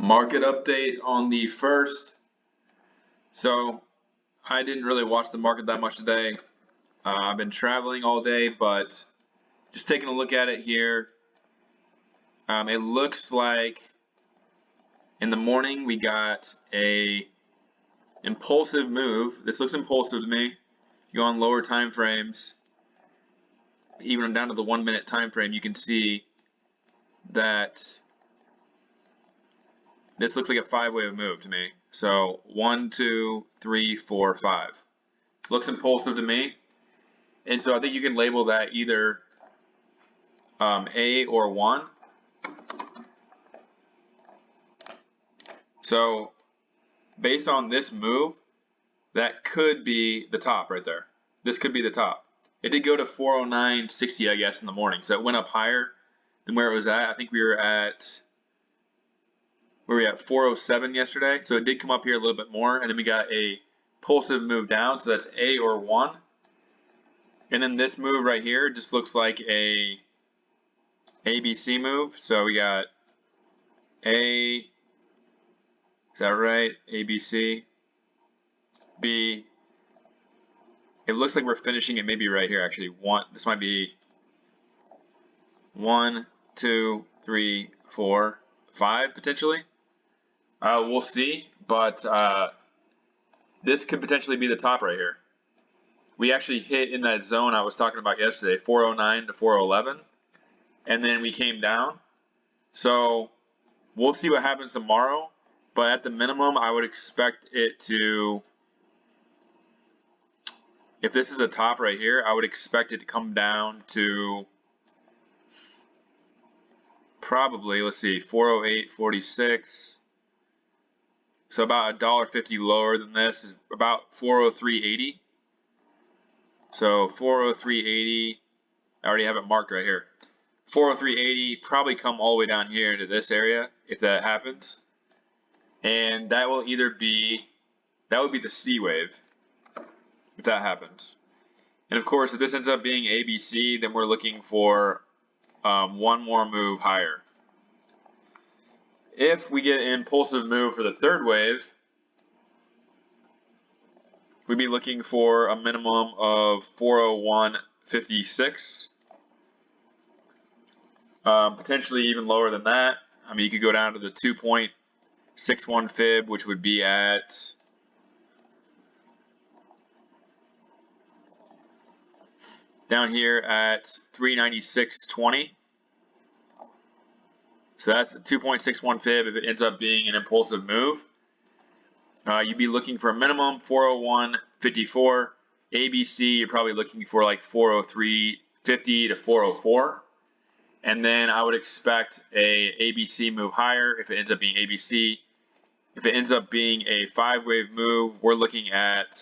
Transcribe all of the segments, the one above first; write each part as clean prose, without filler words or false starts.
Market update on the 1st. So I didn't really watch the market that much today. I've been traveling all day, but just taking a look at it here, it looks like in the morning we got a impulsive move. This looks impulsive to me. You go on lower time frames, even down to the 1 minute time frame, you can see that this looks like a 5-wave move to me. So 1, 2, 3, 4, 5. Looks impulsive to me. And so I think you can label that either A or 1. So based on this move, that could be the top right there. This could be the top. It did go to 409.60, I guess, in the morning. So it went up higher than where it was at. I think we were at 407 yesterday. So it did come up here a little bit more, and then we got a impulsive move down. So that's A or 1. And then this move right here just looks like a ABC move. So we got A, is that right? ABC, B. It looks like we're finishing it maybe right here actually. This might be 1, 2, 3, 4, 5 potentially. We'll see, but this could potentially be the top right here. We actually hit in that zone I was talking about yesterday, 409 to 411, and then we came down. So we'll see what happens tomorrow, but at the minimum, I would expect it to, if this is the top right here, I would expect it to come down to probably, let's see, 408.46. So about $1.50 lower than this is about 403.80. So 403.80, I already have it marked right here. 403.80, probably come all the way down here into this area if that happens. And that will either be, that would be the C wave if that happens. And of course, if this ends up being ABC, then we're looking for one more move higher. If we get an impulsive move for the third wave, we'd be looking for a minimum of 401.56. Potentially even lower than that. I mean, you could go down to the 2.61 fib, which would be at down here at 396.20. So that's a 2.61 fib if it ends up being an impulsive move. You'd be looking for a minimum 401.54. ABC, you're probably looking for like 403.50 to 404. And then I would expect a ABC move higher if it ends up being ABC. If it ends up being a 5-wave move, we're looking at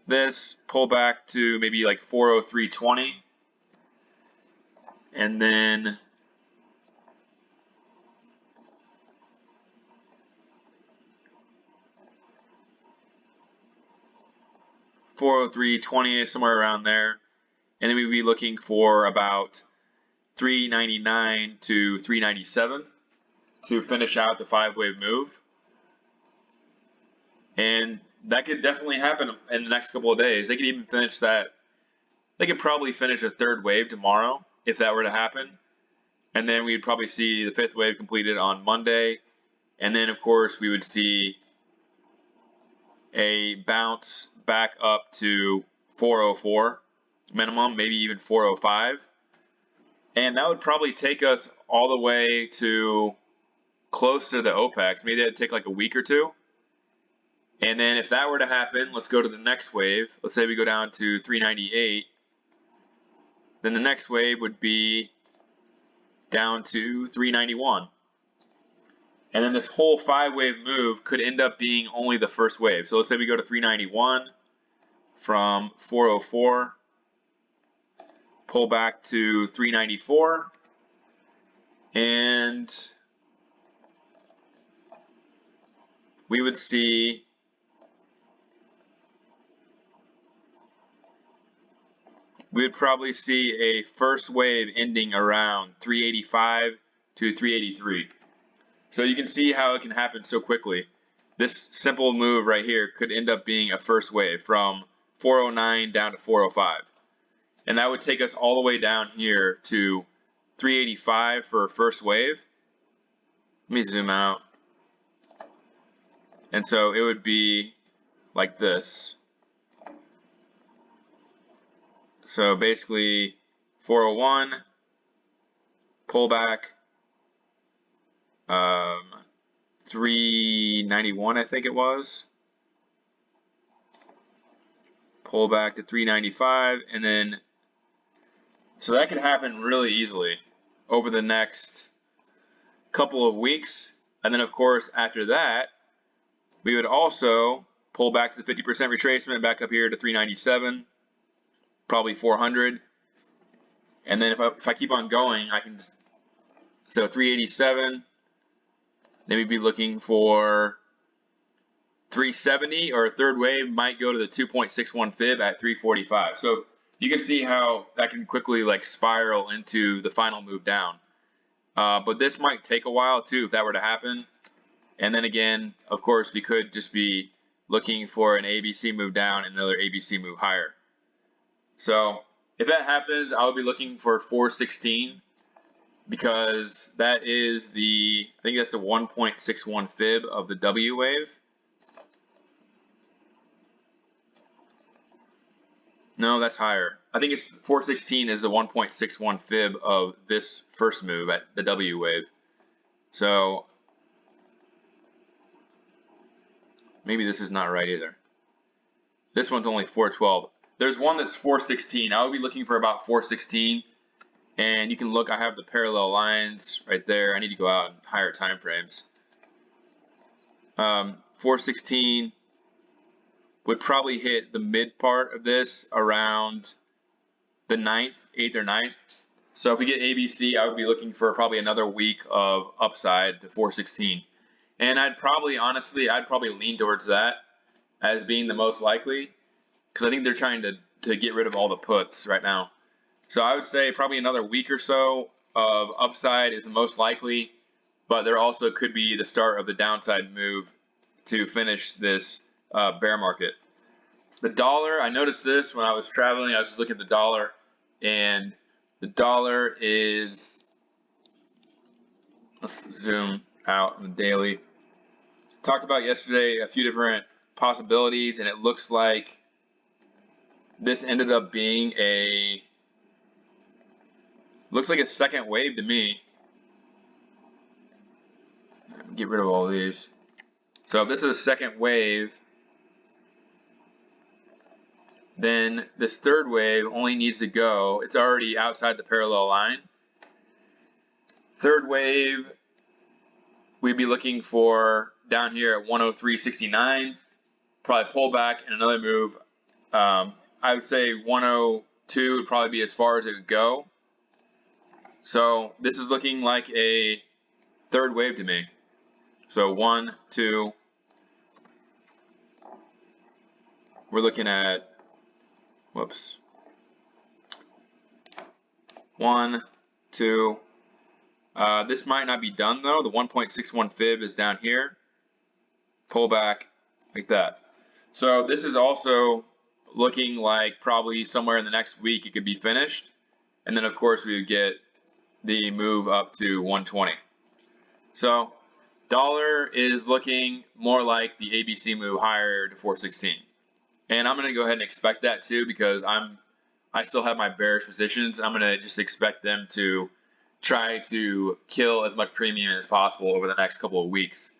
this pull back to maybe like 403.20. And then $403.20, somewhere around there. And then we'd be looking for about $399 to $397 to finish out the 5-wave move. And that could definitely happen in the next couple of days. They could even finish that. They could probably finish a 3rd wave tomorrow if that were to happen. And then we'd probably see the 5th wave completed on Monday. And then, of course, we would see a bounce back up to 404 minimum, maybe even 405. And that would probably take us all the way to close to the OPEX. Maybe that'd take like a week or two. And then if that were to happen, let's go to the next wave. Let's say we go down to 398. Then the next wave would be down to 391. And then this whole 5-wave move could end up being only the first wave. So let's say we go to 391 from 404, pull back to 394, and we would see we would probably see a first wave ending around 385 to 383. So you can see how it can happen so quickly. This simple move right here could end up being a first wave from 409 down to 405. And that would take us all the way down here to 385 for a first wave. Let me zoom out. And so it would be like this. So basically 401, pullback, 391 I think it was. Pull back to 395, and then so that could happen really easily over the next couple of weeks. And then of course after that we would also pull back to the 50% retracement back up here to 397, probably 400. And then if I keep on going, I can, so 387, then we'd be looking for 370, or a third wave might go to the 2.61 fib at 345. So you can see how that can quickly like spiral into the final move down. But this might take a while too if that were to happen. And then again, of course, we could just be looking for an ABC move down and another ABC move higher. So if that happens, I'll be looking for 416, because that is the, I think that's the 1.61 fib of the W wave. No, that's higher. I think it's 416 is the 1.61 fib of this first move at the W wave. So maybe this is not right either. This one's only 412. There's one that's 416. I would be looking for about 416. And you can look, I have the parallel lines right there. I need to go out in higher time frames. 416 would probably hit the mid part of this around the 9th, 8th or 9th. So if we get ABC, I would be looking for probably another week of upside to 416. And I'd probably, honestly, I'd probably lean towards that as being the most likely, because I think they're trying to get rid of all the puts right now. So I would say probably another week or so of upside is the most likely, but there also could be the start of the downside move to finish this bear market. The dollar, I noticed this when I was traveling. I was just looking at the dollar, and the dollar is, let's zoom out in the daily. Talked about yesterday a few different possibilities, and it looks like this ended up being a, looks like a second wave to me. Get rid of all these. So if this is a second wave, then this third wave only needs to go, it's already outside the parallel line. Third wave, we'd be looking for down here at 103.69, probably pull back and another move. I would say 102 would probably be as far as it would go. So this is looking like a third wave to me. So 1, 2, we're looking at, whoops, 1, 2, this might not be done though. The 1.61 fib is down here. Pull back like that. So this is also looking like probably somewhere in the next week it could be finished. And then of course we would get the move up to 120. So dollar is looking more like the ABC move higher to 416. And I'm going to go ahead and expect that too, because I still have my bearish positions. I'm going to just expect them to try to kill as much premium as possible over the next couple of weeks.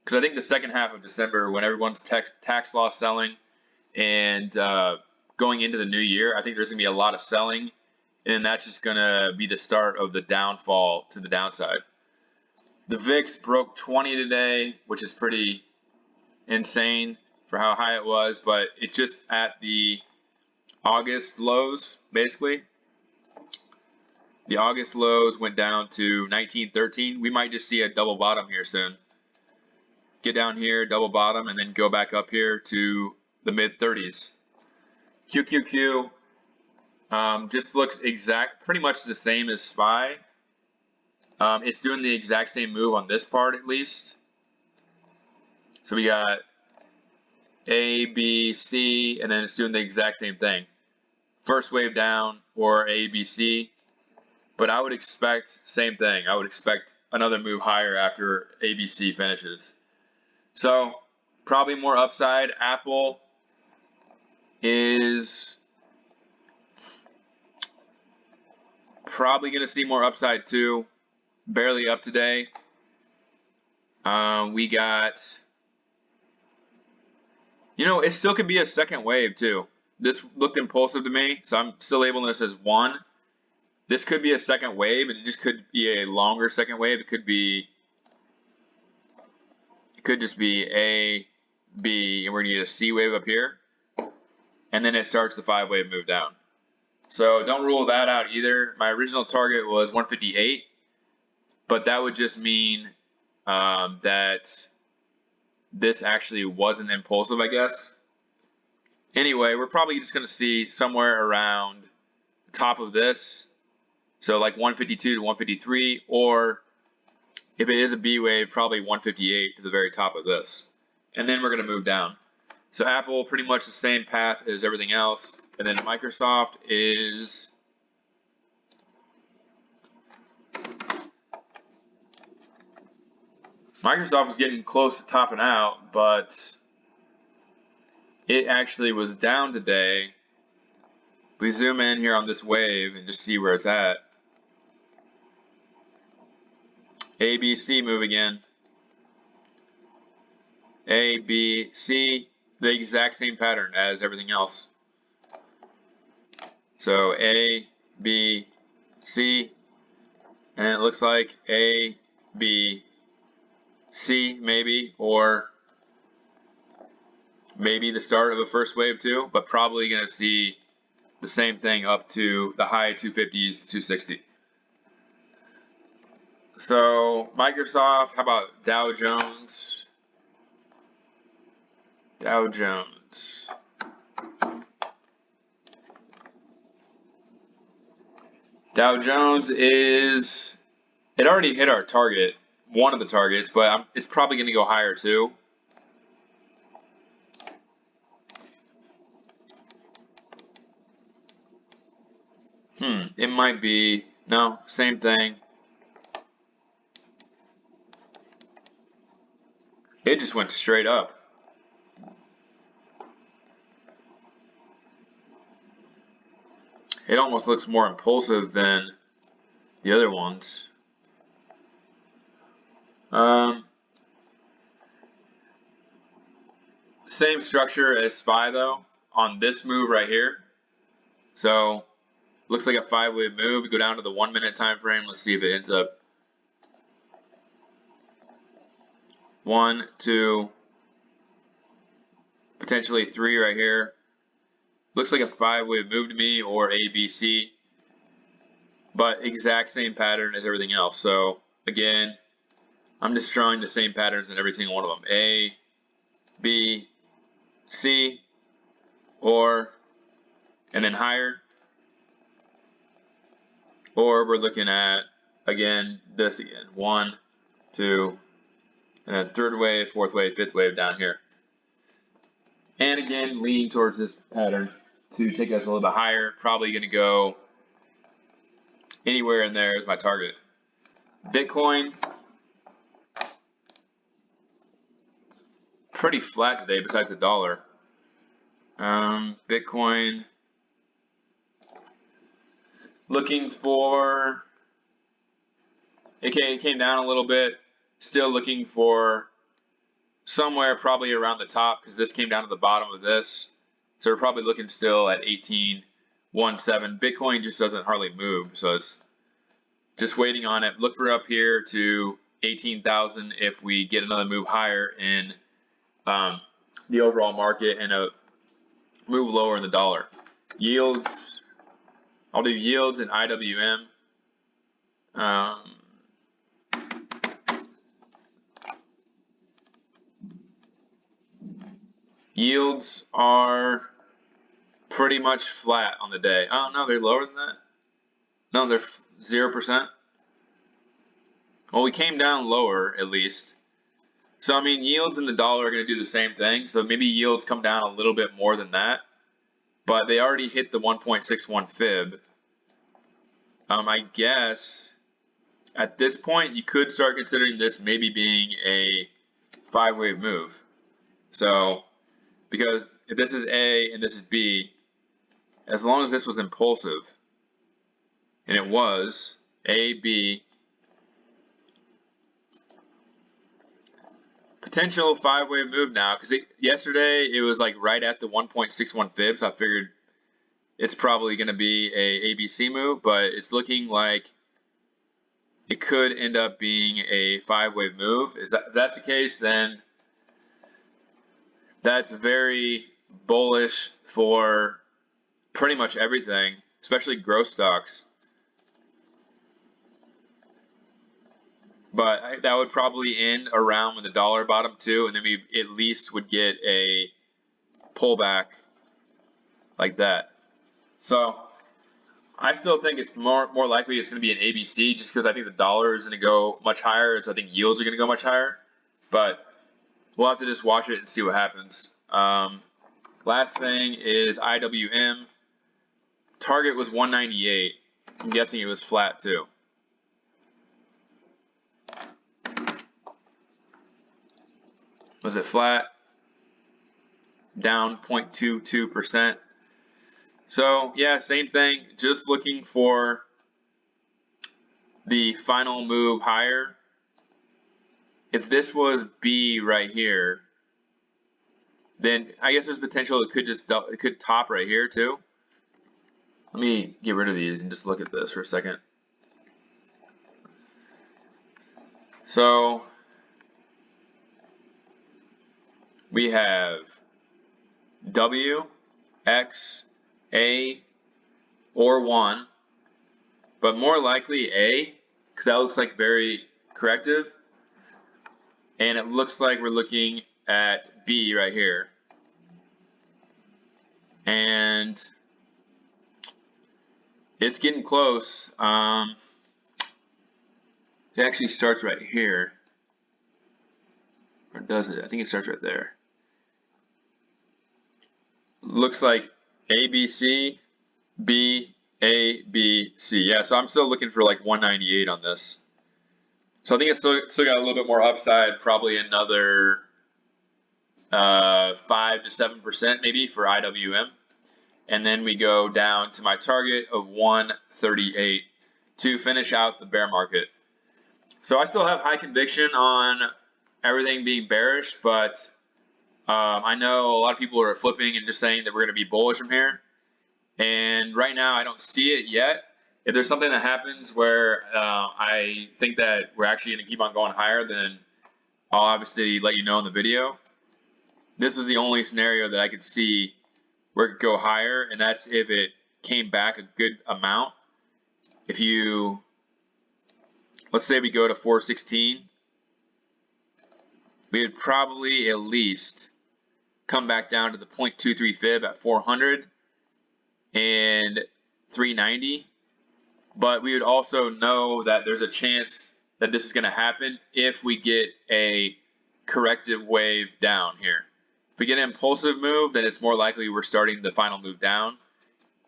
Because I think the second half of December, when everyone's tax loss selling and going into the new year, I think there's going to be a lot of selling. And that's just going to be the start of the downfall to the downside. The VIX broke 20 today, which is pretty insane for how high it was, but it's just at the August lows, basically. The August lows went down to 1913. We might just see a double bottom here soon. Get down here, double bottom, and then go back up here to the mid 30s. QQQ just looks pretty much the same as SPY. It's doing the exact same move on this part at least. So we got A, B, C, and then it's doing the exact same thing. First wave down or A, B, C. But I would expect same thing. I would expect another move higher after ABC finishes. So probably more upside. Apple is probably going to see more upside too. Barely up today. We got, it still could be a second wave too. This looked impulsive to me, so I'm still labeling this as one. This could be a second wave, and it just could be a longer second wave. It could just be A, B, and we're gonna get a C wave up here, and then it starts the 5-wave move down. So don't rule that out either. My original target was 158, but that would just mean that this actually wasn't impulsive, I guess. Anyway, we're probably just gonna see somewhere around the top of this. So like 152 to 153, or if it is a B wave, probably 158 to the very top of this. And then we're going to move down. So Apple, pretty much the same path as everything else. And then Microsoft is getting close to topping out, but it actually was down today. We zoom in here on this wave and just see where it's at. A, B, C move again. A, B, C, the exact same pattern as everything else. So A, B, C, and it looks like A, B, C maybe, or maybe the start of a first wave too, but probably going to see the same thing up to the high 250s, 260. So Microsoft, how about Dow Jones? Dow Jones. Dow Jones it already hit our target, one of the targets, but it's probably going to go higher too. It might be, no, same thing. It just went straight up. It almost looks more impulsive than the other ones. Same structure as SPY though, on this move right here. So, looks like a 5-wave move. We go down to the 1-minute time frame. Let's see if it ends up 1, 2, potentially 3 right here. Looks like a 5-wave move to me, or A, B, C, but exact same pattern as everything else. So again, I'm just drawing the same patterns in every single one of them. A, B, C, or, and then higher. Or we're looking at, again, this again. 1, 2, and then 3rd wave, 4th wave, 5th wave down here. And again, leaning towards this pattern to take us a little bit higher. Probably going to go anywhere in there is my target. Bitcoin, pretty flat today besides the dollar. Bitcoin, looking for, it came down a little bit, still looking for somewhere probably around the top, because this came down to the bottom of this. So we're probably looking still at 18.17. Bitcoin just doesn't hardly move, so it's just waiting on it. Look for up here to 18,000 if we get another move higher in the overall market and a move lower in the dollar. Yields, I'll do yields and IWM. Yields are pretty much flat on the day. Oh no, they're lower than that. No, they're 0%. Well, we came down lower at least. So I mean, yields in the dollar are going to do the same thing. So maybe yields come down a little bit more than that, but they already hit the 1.61 fib. I guess at this point you could start considering this maybe being a 5-wave move. So because if this is A and this is B, as long as this was impulsive, and it was A, B, potential 5-wave move now, because yesterday it was like right at the 1.61 fib, so I figured it's probably going to be a ABC move, but it's looking like it could end up being a 5-wave move. If that's the case, then that's very bullish for pretty much everything, especially growth stocks. But that would probably end around when the dollar bottomed too, and then we at least would get a pullback like that. So I still think it's more likely it's going to be an ABC, just because I think the dollar is going to go much higher, so I think yields are going to go much higher. But we'll have to just watch it and see what happens. Last thing is IWM. Target was 198. I'm guessing it was flat too. Was it flat? Down 0.22%. So yeah, same thing, just looking for the final move higher. If this was B right here, then I guess there's potential it could top right here too. Let me get rid of these and just look at this for a second. So we have W, X, A, or 1, but more likely A, because that looks like very corrective. And it looks like we're looking at B right here. And it's getting close. It actually starts right here. Or does it? I think it starts right there. Looks like A, B, C, B, A, B, C. Yeah, so I'm still looking for like 198 on this. So I think it's still got a little bit more upside, probably another 5 to 7% maybe for IWM. And then we go down to my target of 138 to finish out the bear market. So I still have high conviction on everything being bearish, but I know a lot of people are flipping and just saying that we're going to be bullish from here. And right now I don't see it yet. If there's something that happens where I think that we're actually going to keep on going higher, then I'll obviously let you know in the video. This was the only scenario that I could see where it could go higher, and that's if it came back a good amount. If you, let's say we go to 416, we would probably at least come back down to the 0.23 fib at 400 and 390. But we would also know that there's a chance that this is going to happen if we get a corrective wave down here. If we get an impulsive move, then it's more likely we're starting the final move down.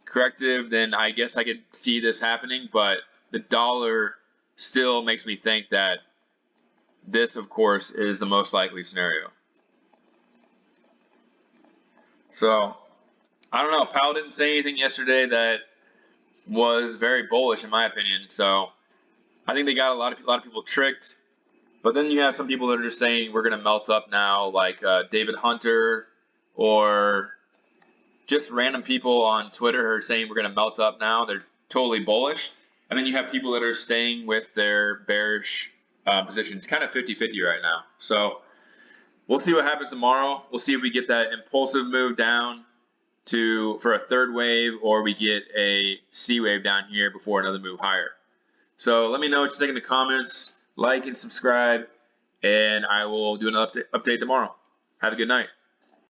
Corrective, then I guess I could see this happening, but the dollar still makes me think that this, of course, is the most likely scenario. So, I don't know. Powell didn't say anything yesterday that was very bullish in my opinion, so I think they got a lot of people tricked. But then you have some people that are just saying we're going to melt up now, like David Hunter, or just random people on Twitter are saying we're going to melt up now. They're totally bullish. And then you have people that are staying with their bearish positions. It's kind of 50-50 right now. So we'll see what happens tomorrow. We'll see if we get that impulsive move down for a third wave, or we get a C wave down here before another move higher. So let me know what you think in the comments, like and subscribe, and I will do an update tomorrow. Have a good night.